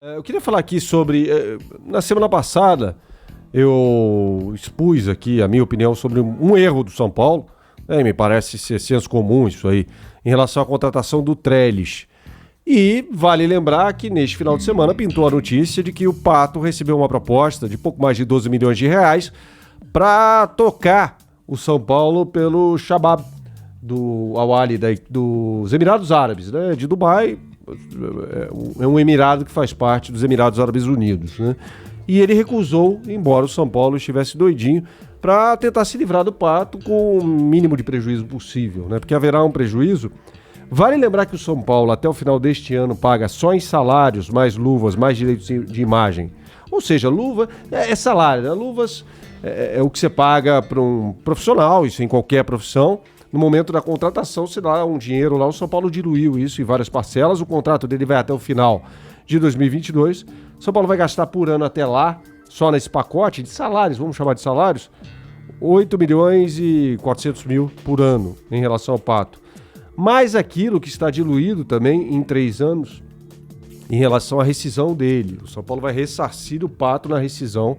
Eu queria falar aqui sobre... Na semana passada, eu expus aqui a minha opinião sobre um erro do São Paulo. Me parece ser senso comum isso aí, em relação à contratação do Trellis. E vale lembrar que neste final de semana pintou a notícia de que o Pato recebeu uma proposta de pouco mais de 12 milhões de reais para tocar o São Paulo pelo Shabab do Al-Ahly dos Emirados Árabes, né, de Dubai. É um emirado que faz parte dos Emirados Árabes Unidos, né? E ele recusou, embora o São Paulo estivesse doidinho, para tentar se livrar do Pato com o mínimo de prejuízo possível, né? Porque haverá um prejuízo. Vale lembrar que o São Paulo, até o final deste ano, paga só em salários, mais luvas, mais direitos de imagem. Ou seja, luva é salário, né? Luvas é o que você paga para um profissional, isso em qualquer profissão. No momento da contratação, se dá um dinheiro lá, o São Paulo diluiu isso em várias parcelas, o contrato dele vai até o final de 2022. O São Paulo vai gastar por ano até lá, só nesse pacote de salários, vamos chamar de salários, 8 milhões e 400 mil por ano em relação ao Pato. Mais aquilo que está diluído também em 3 anos em relação à rescisão dele. O São Paulo vai ressarcir o Pato na rescisão.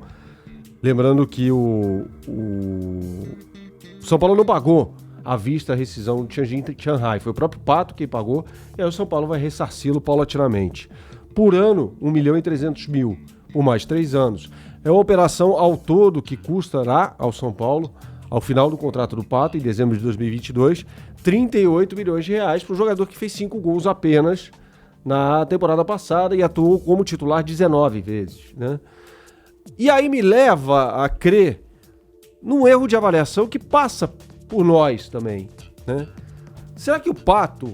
Lembrando que o São Paulo não pagou à vista a rescisão do Tianjin Shanghai. Foi o próprio Pato quem pagou, e aí o São Paulo vai ressarci-lo paulatinamente. Por ano, 1 milhão e 300 mil, por mais 3 anos. É uma operação ao todo que custará ao São Paulo, ao final do contrato do Pato, em dezembro de 2022, 38 milhões de reais para o jogador que fez 5 gols apenas na temporada passada e atuou como titular 19 vezes, né? E aí me leva a crer num erro de avaliação que passa por nós também, né? Será que o Pato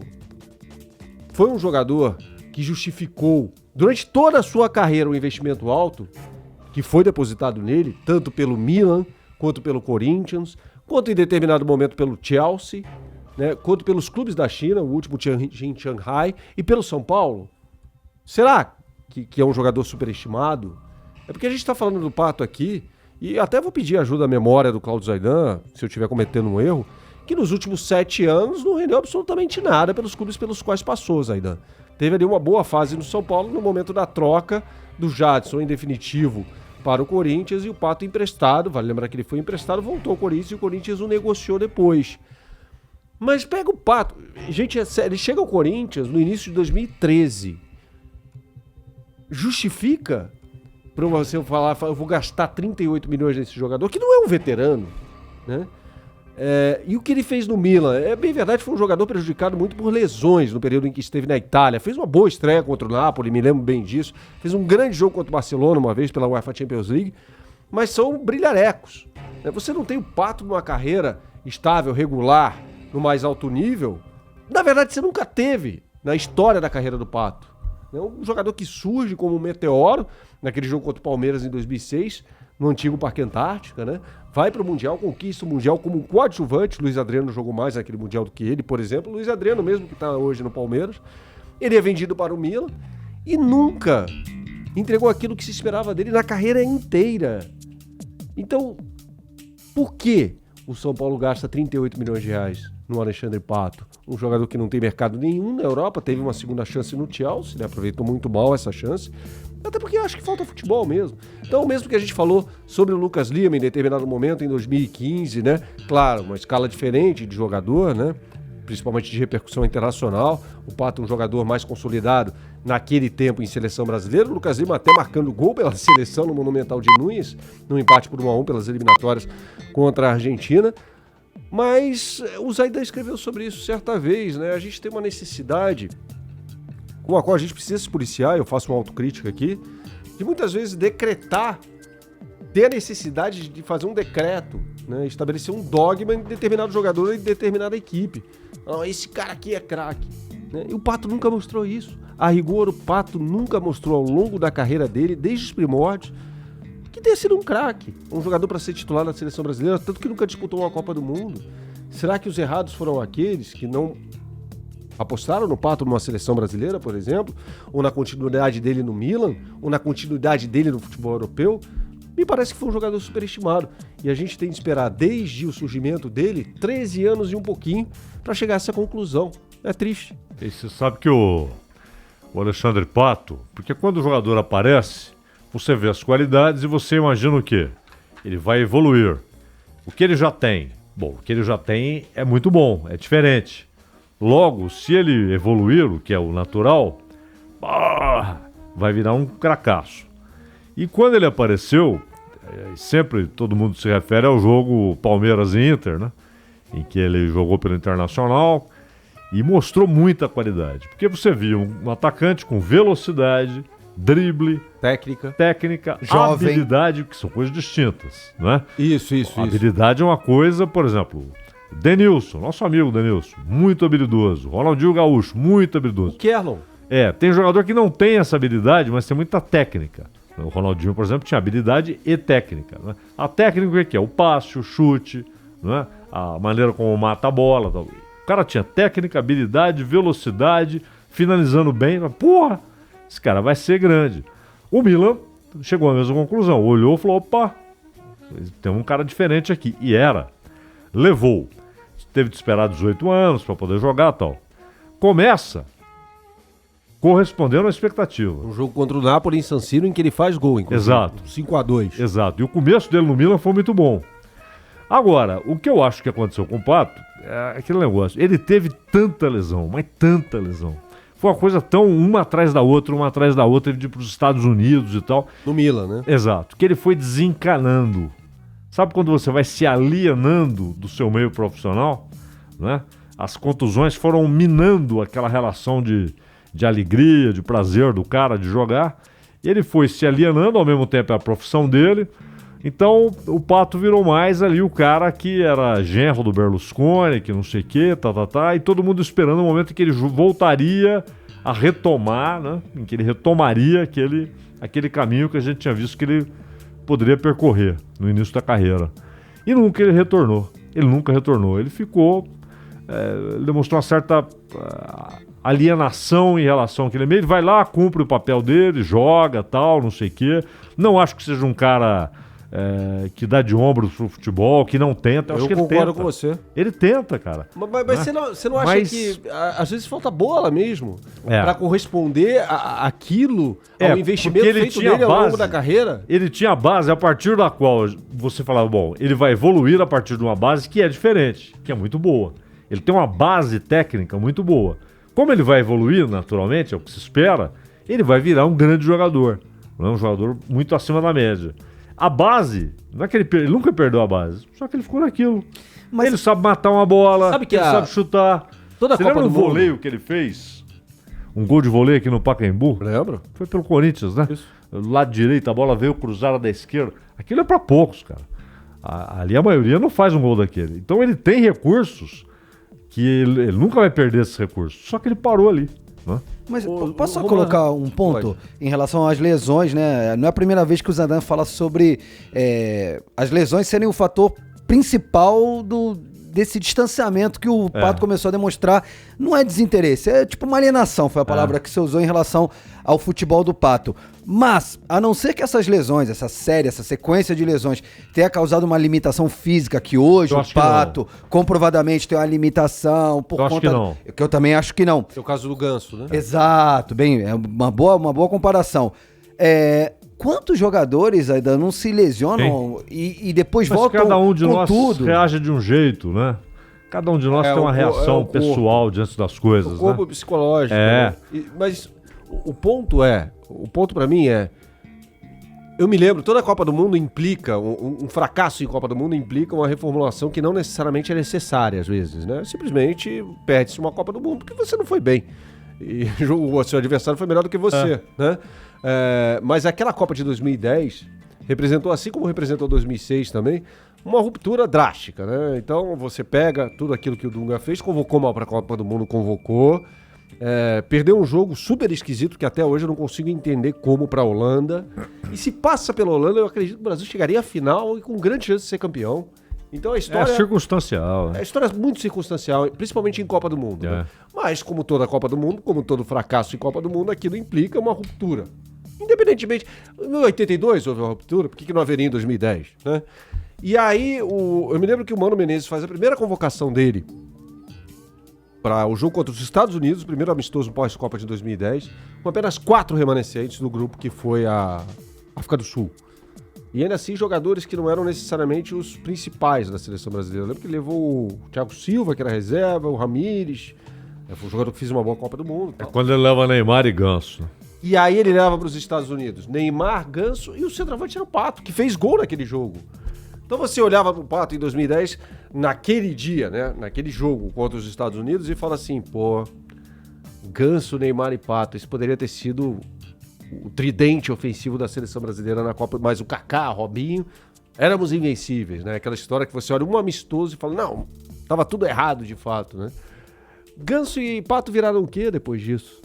foi um jogador que justificou durante toda a sua carreira um investimento alto que foi depositado nele, tanto pelo Milan, quanto pelo Corinthians, quanto em determinado momento pelo Chelsea, né, quanto pelos clubes da China, o último Tianjin Shanghai, e pelo São Paulo? Será que é um jogador superestimado? É porque a gente está falando do Pato aqui, e até vou pedir ajuda à memória do Cláudio Zaidan, se eu estiver cometendo um erro, que nos últimos 7 anos não rendeu absolutamente nada pelos clubes pelos quais passou, Zaidan. Teve ali uma boa fase no São Paulo no momento da troca do Jadson em definitivo para o Corinthians, e o Pato emprestado, vale lembrar que ele foi emprestado, voltou ao Corinthians e o Corinthians o negociou depois. Mas pega o Pato, gente, ele chega ao Corinthians no início de 2013. Justifica para você falar, eu vou gastar 38 milhões nesse jogador, que não é um veterano, né? E o que ele fez no Milan, bem verdade, foi um jogador prejudicado muito por lesões no período em que esteve na Itália. Fez uma boa estreia contra o Napoli, me lembro bem disso. Fez um grande jogo contra o Barcelona uma vez pela UEFA Champions League. Mas são brilharecos. Você não tem o Pato numa carreira estável, regular, no mais alto nível. Na verdade, você nunca teve na história da carreira do Pato. É um jogador que surge como um meteoro naquele jogo contra o Palmeiras em 2006, no antigo Parque Antártica, né? Vai para o Mundial, conquista o Mundial como um coadjuvante. Luiz Adriano jogou mais naquele Mundial do que ele, por exemplo. Luiz Adriano mesmo, que está hoje no Palmeiras. Ele é vendido para o Milan e nunca entregou aquilo que se esperava dele na carreira inteira. Então, por que o São Paulo gasta 38 milhões de reais no Alexandre Pato? Um jogador que não tem mercado nenhum na Europa, teve uma segunda chance no Chelsea, né? Aproveitou muito mal essa chance. Até porque eu acho que falta futebol mesmo. Então, o mesmo que a gente falou sobre o Lucas Lima em determinado momento, em 2015, né? Claro, uma escala diferente de jogador, né? Principalmente de repercussão internacional. O Pato é um jogador mais consolidado naquele tempo em seleção brasileira. O Lucas Lima até marcando gol pela seleção no Monumental de Nunes, no empate por 1-1 pelas eliminatórias contra a Argentina. Mas o Zaidan escreveu sobre isso certa vez, né? A gente tem uma necessidade com a qual a gente precisa se policiar, eu faço uma autocrítica aqui, de muitas vezes decretar, ter a necessidade de fazer um decreto, né? Estabelecer um dogma em determinado jogador e determinada equipe. Esse cara aqui é craque, né? E o Pato nunca mostrou isso. A rigor, o Pato nunca mostrou ao longo da carreira dele, desde os primórdios, que tenha sido um craque, um jogador para ser titular da seleção brasileira, tanto que nunca disputou uma Copa do Mundo. Será que os errados foram aqueles que não apostaram no Pato numa seleção brasileira, por exemplo, ou na continuidade dele no Milan, ou na continuidade dele no futebol europeu? Me parece que foi um jogador superestimado, e a gente tem de esperar desde o surgimento dele 13 anos e um pouquinho para chegar a essa conclusão. É triste. E você sabe que o o Alexandre Pato, porque quando o jogador aparece, você vê as qualidades e você imagina o quê? Ele vai evoluir. O que ele já tem? Bom, o que ele já tem é muito bom, é diferente. Logo, se ele evoluir, o que é o natural, vai virar um cracaço. E quando ele apareceu, sempre todo mundo se refere ao jogo Palmeiras e Inter, né? Em que ele jogou pelo Internacional e mostrou muita qualidade. Porque você via um atacante com velocidade, drible, técnica, jovem, habilidade, que são coisas distintas, né? Isso. Habilidade é uma coisa, por exemplo, Denilson, nosso amigo Denilson, muito habilidoso. Ronaldinho Gaúcho, muito habilidoso. O Kerlon. Tem jogador que não tem essa habilidade, mas tem muita técnica. O Ronaldinho, por exemplo, tinha habilidade e técnica, né? A técnica o que é? O passe, o chute, né? A maneira como mata a bola. Tal. O cara tinha técnica, habilidade, velocidade, finalizando bem. Mas, porra, esse cara vai ser grande. O Milan chegou à mesma conclusão. Olhou e falou, opa, tem um cara diferente aqui. E era. Levou. Teve de esperar 18 anos para poder jogar e tal. Começa correspondendo à expectativa. Um jogo contra o Napoli em San Siro em que ele faz gol, inclusive. Exato. 5-2. Exato. E o começo dele no Milan foi muito bom. Agora, o que eu acho que aconteceu com o Pato é aquele negócio. Ele teve tanta lesão, mas tanta lesão. Foi uma coisa tão uma atrás da outra, ele de ir para os Estados Unidos e tal. No Milan, né? Exato. Que ele foi desencanando. Sabe quando você vai se alienando do seu meio profissional? Né? As contusões foram minando aquela relação de alegria, de prazer do cara de jogar. Ele foi se alienando, ao mesmo tempo é a profissão dele. Então o Pato virou mais ali o cara que era genro do Berlusconi, que não sei o que, e todo mundo esperando o momento em que ele voltaria a retomar, né? Em que ele retomaria aquele caminho que a gente tinha visto que ele poderia percorrer no início da carreira. E nunca ele retornou. Ele ficou... ele demonstrou uma certa alienação em relação àquele meio. Ele vai lá, cumpre o papel dele, joga, tal, não sei o quê. Não acho que seja um cara que dá de ombros pro futebol, que não tenta. Eu acho que ele concordo tenta. com você. Ele tenta, cara. Mas você não acha que às vezes falta bola mesmo para corresponder àquilo, ao investimento feito nele ao longo da carreira? Ele tinha a base a partir da qual você falava, bom, ele vai evoluir a partir de uma base que é diferente, que é muito boa. Ele tem uma base técnica muito boa. Como ele vai evoluir naturalmente, é o que se espera, ele vai virar um grande jogador. Não é um jogador muito acima da média. A base, não é que ele nunca perdeu a base, só que ele ficou naquilo. Mas ele sabe matar uma bola, sabe que ele sabe chutar. Toda a Copa do Mundo. Voleio que ele fez? Um gol de voleio aqui no Pacaembu? Lembro. Foi pelo Corinthians, né? Isso. Do lado direito, a bola veio cruzada da esquerda. Aquilo é pra poucos, cara. Ali a maioria não faz um gol daquele. Então ele tem recursos que ele nunca vai perder esses recursos. Só que ele parou ali, né? Mas posso só colocar um ponto em relação às lesões, né? Não é a primeira vez que o Zidane fala sobre as lesões serem o fator principal desse distanciamento que o Pato começou a demonstrar. Não é desinteresse, é tipo uma alienação, foi a palavra que você usou em relação ao futebol do Pato. Mas, a não ser que essas lesões, essa sequência de lesões tenha causado uma limitação física, que hoje o Pato comprovadamente tem uma limitação por conta... Acho que não. Que eu também acho que não. É o caso do Ganso, né? Exato, bem, é uma boa comparação. Quantos jogadores ainda não se lesionam e depois Mas voltam cada um de nós tudo? reage de um jeito, né? Cada um de nós tem uma reação pessoal diante das coisas, o corpo psicológico. Mas o ponto pra mim eu me lembro, toda a Copa do Mundo implica, um fracasso em Copa do Mundo implica uma reformulação que não necessariamente é necessária às vezes, né? Simplesmente perde-se uma Copa do Mundo porque você não foi bem. E o seu adversário foi melhor do que você, né? Mas aquela Copa de 2010 representou, assim como representou 2006 também, uma ruptura drástica, né? Então você pega tudo aquilo que o Dunga fez, convocou mal para a Copa do Mundo, perdeu um jogo super esquisito que até hoje eu não consigo entender como para a Holanda. E se passa pela Holanda, eu acredito que o Brasil chegaria à final e com grande chance de ser campeão. Então a história... É circunstancial. A história é muito circunstancial, principalmente em Copa do Mundo. Né? Mas como toda Copa do Mundo, como todo fracasso em Copa do Mundo, aquilo implica uma ruptura. Independentemente... Em 82 houve uma ruptura, por que não haveria em 2010? Né? E aí, eu me lembro que o Mano Menezes faz a primeira convocação dele para o jogo contra os Estados Unidos, o primeiro amistoso pós-Copa de 2010, com apenas 4 remanescentes do grupo que foi a África do Sul. E ainda assim, jogadores que não eram necessariamente os principais da seleção brasileira. Eu lembro que levou o Thiago Silva, que era reserva, o Ramires, foi um jogador que fez uma boa Copa do Mundo. É quando ele leva Neymar e Ganso. E aí ele leva para os Estados Unidos Neymar, Ganso e o centroavante era o Pato, que fez gol naquele jogo. Então você olhava pro Pato em 2010, naquele dia, né, naquele jogo contra os Estados Unidos, e fala assim, pô, Ganso, Neymar e Pato, isso poderia ter sido o tridente ofensivo da seleção brasileira na Copa, mas o Kaká, Robinho, éramos invencíveis, né? Aquela história que você olha um amistoso e fala, não, tava tudo errado de fato, né? Ganso e Pato viraram o quê depois disso?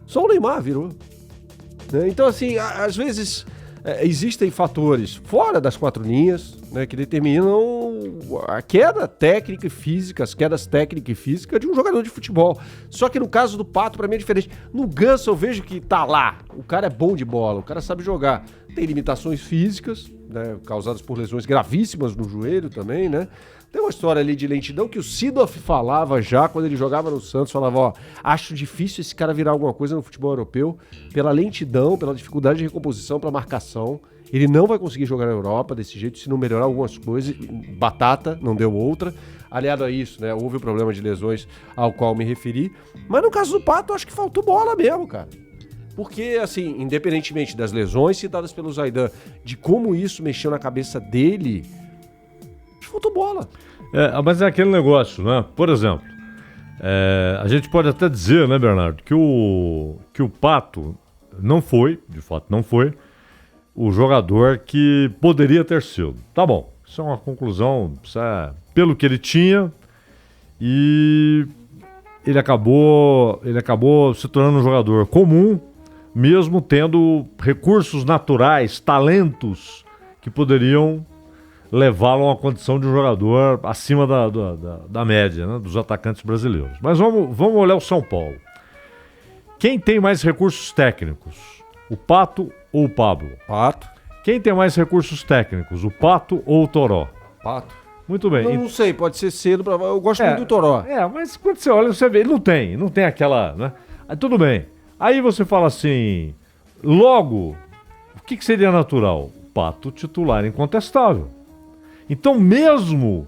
Só o Neymar virou. Né? Então, assim, às vezes existem fatores fora das 4 linhas, né, que determinam a queda técnica e física, as quedas técnica e física de um jogador de futebol. Só que no caso do Pato, pra mim é diferente. No Ganso eu vejo que tá lá. O cara é bom de bola, o cara sabe jogar. Tem limitações físicas, né, causadas por lesões gravíssimas no joelho também, né? Tem uma história ali de lentidão que o Seedorf falava já quando ele jogava no Santos, falava, ó, acho difícil esse cara virar alguma coisa no futebol europeu pela lentidão, pela dificuldade de recomposição, pela marcação. Ele não vai conseguir jogar na Europa desse jeito se não melhorar algumas coisas. Batata, não deu outra. Aliado a isso, né, houve o problema de lesões ao qual me referi. Mas no caso do Pato, acho que faltou bola mesmo, cara. Porque, assim, independentemente das lesões citadas pelo Zaidan, de como isso mexeu na cabeça dele, faltou bola. Mas é aquele negócio, né? Por exemplo, a gente pode até dizer, né, Bernardo, que o Pato não foi, de fato não foi, o jogador que poderia ter sido. Tá bom, isso é uma conclusão, pelo que ele tinha, e ele acabou se tornando um jogador comum, mesmo tendo recursos naturais, talentos que poderiam levá-lo a uma condição de um jogador acima da média, né, dos atacantes brasileiros. Mas vamos olhar o São Paulo. Quem tem mais recursos técnicos? O Pato ou o Pablo? Pato. Quem tem mais recursos técnicos? O Pato ou o Toró? Pato. Muito bem. Não sei, pode ser cedo. Eu gosto muito do Toró. Mas quando você olha, você vê, ele não tem aquela, né? Aí tudo bem. Aí você fala assim, logo, o que seria natural? O Pato titular incontestável. Então mesmo,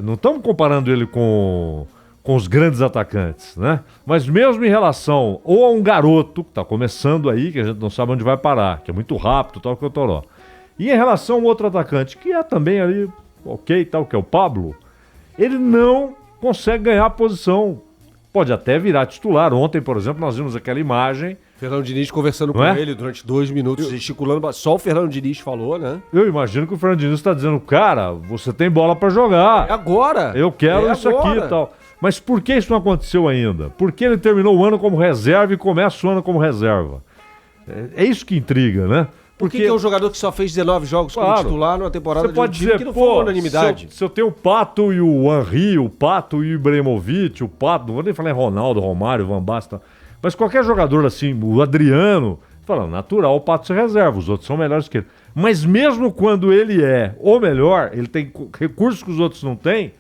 não estamos comparando ele com os grandes atacantes, né? Mas mesmo em relação ou a um garoto que está começando aí, que a gente não sabe onde vai parar, que é muito rápido, tal que é o Toró. E em relação a um outro atacante, que é também ali, ok, tal, que é o Pablo, ele não consegue ganhar a posição. Pode até virar titular. Ontem, por exemplo, nós vimos aquela imagem. Fernando Diniz conversando com ele durante 2 minutos, gesticulando. Só o Fernando Diniz falou, né? Eu imagino que o Fernando Diniz está dizendo, cara, você tem bola para jogar. É agora. Eu quero isso aqui e tal. Mas por que isso não aconteceu ainda? Por que ele terminou o ano como reserva e começa o ano como reserva? É isso que intriga, né? Por que é um jogador que só fez 19 jogos como titular numa temporada você pode dizer, que não foi uma unanimidade? Se eu tenho o Pato e o Henry, o Pato e o Ibrahimovic, o Pato, não vou nem falar em Ronaldo, Romário, Van Basten, mas qualquer jogador assim, o Adriano, fala, natural, o Pato se reserva, os outros são melhores que ele. Mas mesmo quando ele é o melhor, ele tem recursos que os outros não têm,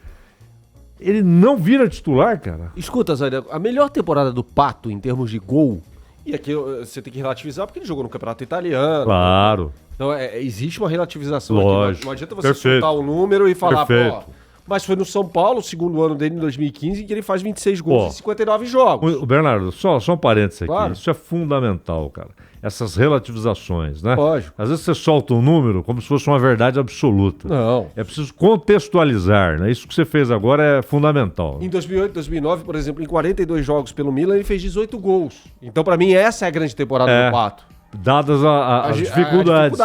ele não vira titular, cara. Escuta, Zé, a melhor temporada do Pato em termos de gol, e aqui você tem que relativizar porque ele jogou no campeonato italiano. Claro. Então existe uma relativização Lógico. aqui. Não adianta você soltar o número e falar, pô, mas foi no São Paulo, o segundo ano dele em 2015, em que ele faz 26 gols em 59 jogos. Bernardo, só um parênteses aqui. Claro. Isso é fundamental, cara. Essas relativizações, né? Lógico. Às vezes você solta um número como se fosse uma verdade absoluta. Não. É preciso contextualizar, né? Isso que você fez agora é fundamental. Em 2008, 2009, por exemplo, em 42 jogos pelo Milan, ele fez 18 gols. Então, pra mim, essa é a grande temporada do Pato. Dadas as dificuldades.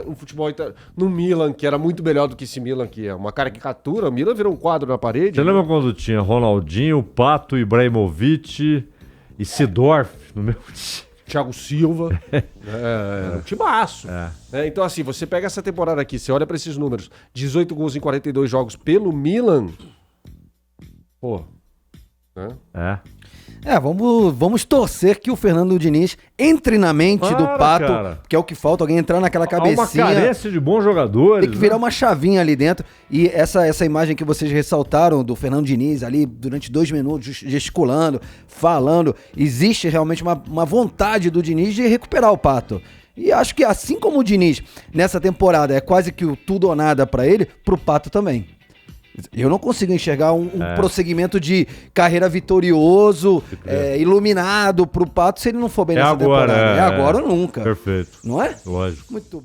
No futebol no Milan, que era muito melhor do que esse Milan, que é uma caricatura. O Milan virou um quadro na parede. Você lembra quando tinha Ronaldinho, Pato, Ibrahimovic e Seedorf no meu time? Thiago Silva. Era um timaço. Então, assim, você pega essa temporada aqui, você olha pra esses números: 18 gols em 42 jogos pelo Milan. Pô. Vamos torcer que o Fernando Diniz entre na mente do Pato, cara. que é o que falta, alguém entrar naquela Há uma cabecinha. carência de bons jogadores. Tem que virar uma chavinha ali dentro. E essa imagem que vocês ressaltaram do Fernando Diniz ali durante 2 minutos, gesticulando, falando, existe realmente uma vontade do Diniz de recuperar o Pato. E acho que assim como o Diniz, nessa temporada, é quase que o tudo ou nada pra ele, pro Pato também. Eu não consigo enxergar um prosseguimento de carreira vitorioso, iluminado pro Pato se ele não for bem nessa agora, temporada. É agora ou nunca. Perfeito. Não é? Lógico. Muito bem.